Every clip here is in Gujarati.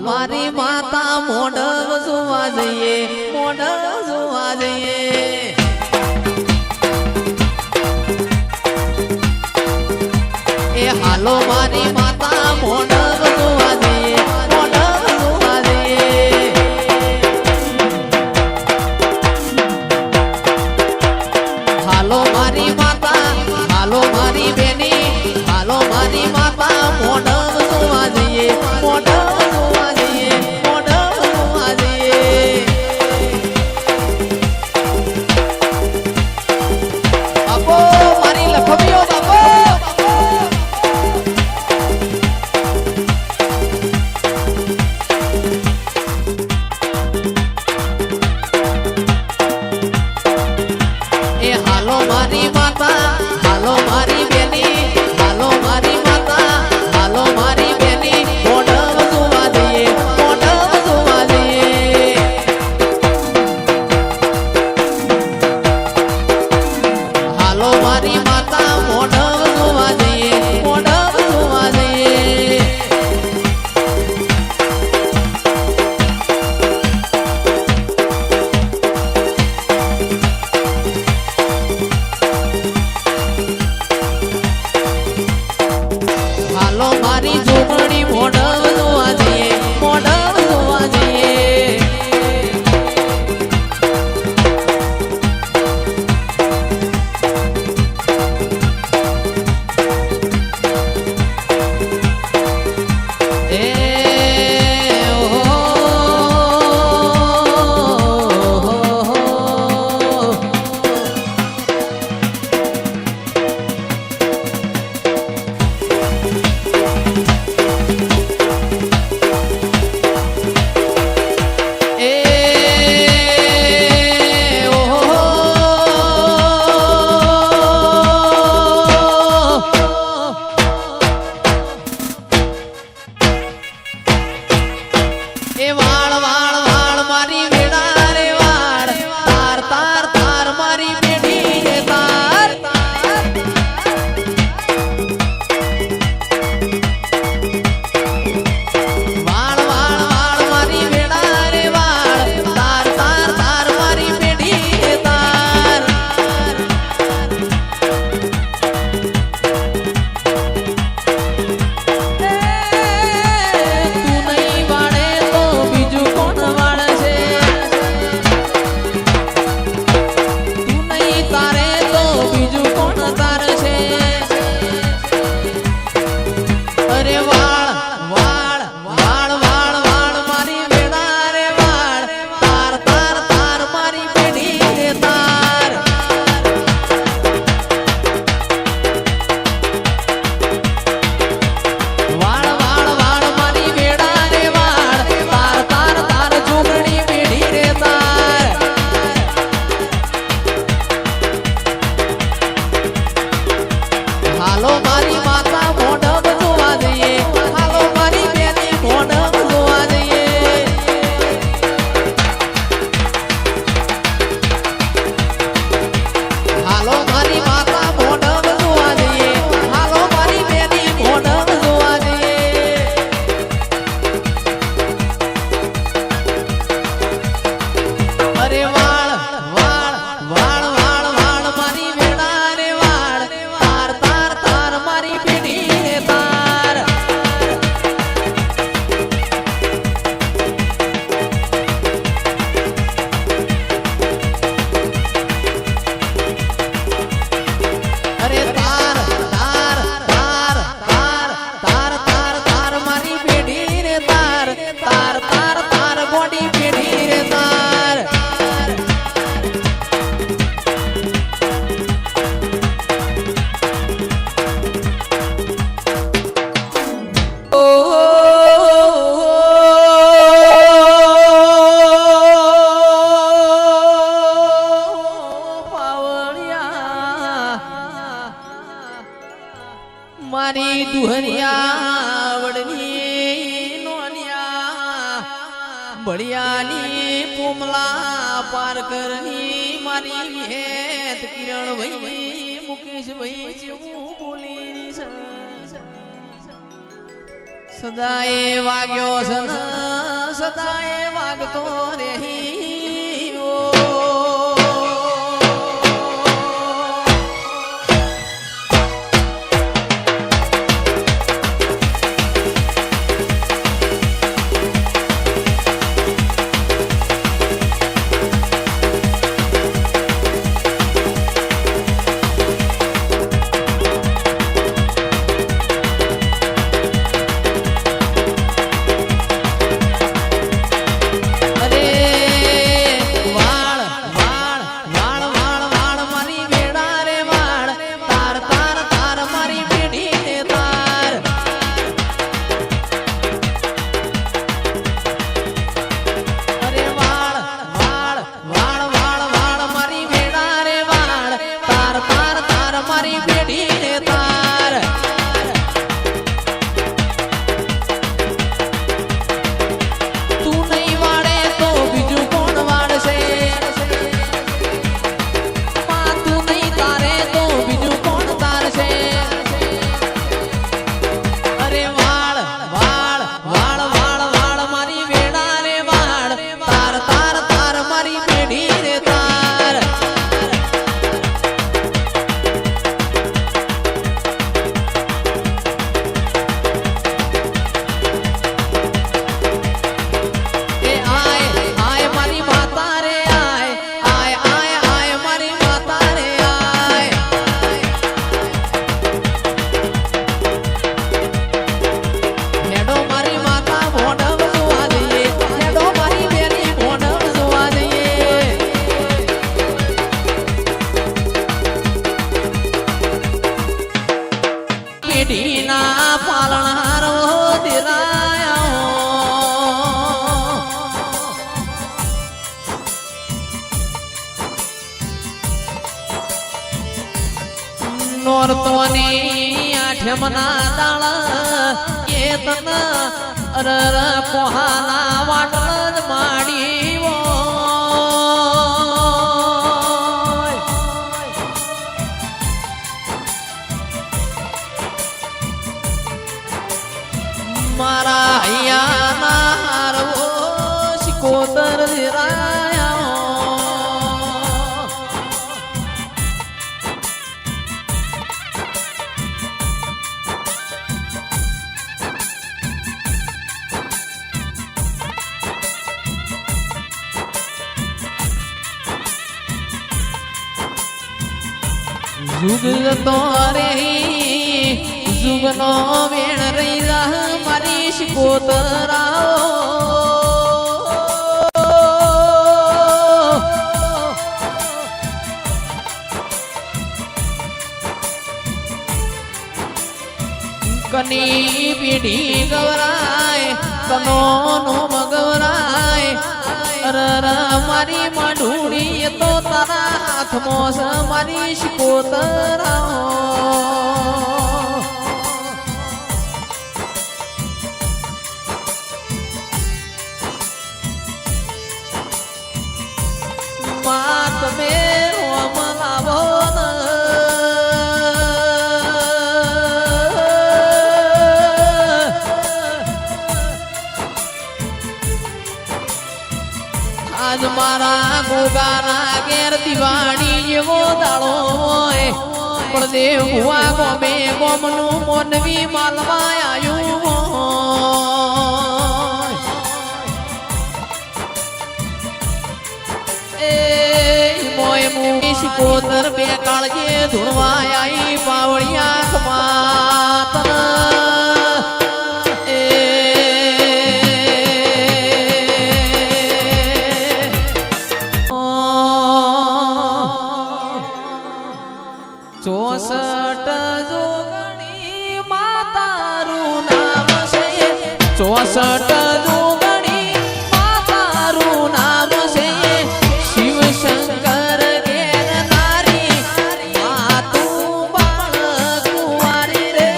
મારી માતા મોઢ જોવા જઈએ, મોઢ જોવા જઈએ. એ હાલો મારી માતા મોઢ જોવા જઈએ, મોઢ જોવા જઈએ. હાલો મારી માતા, હાલો મારી બેની, હાલો મારી માતા મોઢ જોવા જઈએ, મોઢ જોવા જઈએ, મોઢ જોવા જઈએ. બાપો મારી લખમીઓ બાપો. એ હાલો મારી માતા, હાલો મારી બેની, હાલો મારી માતા, હાલો મારી બેની મોઢ જોવા જઈએ, મોઢ જોવા જઈએ. હાલો મારી માતા મોઢ જોવા જઈએ, મોઢ જોવા જઈએ. હાલો મારી જોગણી મોઢ જોવા જઈએ, મોઢ જોવા જઈએ. એ વાળ વાળ વાળ મારી વેડા રે વાળ, તાર તાર તાર મારી બેડી રે તાર. વાળ વાળ વાળ મારી વેડા રે વાળ, તાર તાર તાર મારી બેડી રે તાર. તું નહીં વાળે તો બીજું કોણ વાળશે? તું નહીં તારે તો બીજું કોણ તારશે? અરે વાળ વાળ વાળ વાળ વાળ મારી વેડા રે વાળ, તાર તાર તાર મારી બેડી રે તાર. વાળ વાળ વાળ મારી વેડા રે વાળ, તાર તાર તાર જોગણી બેડી રે તાર. હાલો મારી માતા મોઢ જોવા જઈએ, હાલો મારી બેની મોઢ જોવા જઈએ. હાલો મારી માતા મોઢ જોવા જઈએ, હાલો મારી બેની મોઢ જોવા જઈએ. અરે વાળ વાળ વાળ વાળ વાળ મારી વેડા રે વાળ, તાર તાર તાર મારી બેડી રે તાર. અરે તાર તાર તાર તાર તાર તાર તાર મારી બેડી રે તાર, તાર તાર તાર બોડી બેડી રે તાર. મારી દુહરિયા વડની નોનિયા, બળિયાની પોમલા પારકરની મારી હેત કિરણ ભાઈ મુકેશ ભાઈ જેવું બોલી સદાએ વાગ્યો સન સદાએ વાગતો રહી ઓ પેઢીના પાલનારો દિલાયો નોરતોની આઠમના દાળ એ તન અરર પોહાના વાટલ માડી મારા હૈયાના હારવો શિકોતર ધીરાયો જુગ તો રે જુગનો વેણ રહી રાહ મારી શિકોતરાઓ કની પીઢી ગવરાય કનો નો મગવરાય અરર મારી માઢુડી તો તારા હાથમાં મારી શિકોતરાઓ માત મેરો મલાવો આજ મારા ગોગાના ઘેર દિવાળી જેવો દાડો હોય પણ દેવ ભુવા ગોમે ગોમનું મોનવી માલવા આવ્યું મોય મુવી શિકોતર બે કાળજે ધૂણવા આઈ પાવળિયા ખમાતન ચોસઠ જોગણી માતારું નામ છે 64 જોગણી માતારું નામ છે શિવ શંકર ઘેર નારી માતું બાળ કુંવારી રે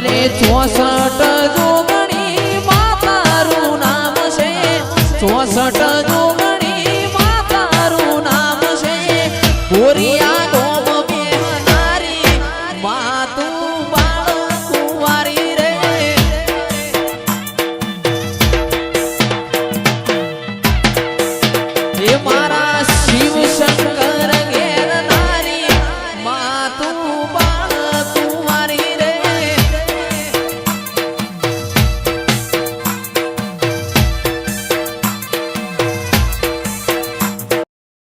રે 64 જોગણી માતારું નામ છે 64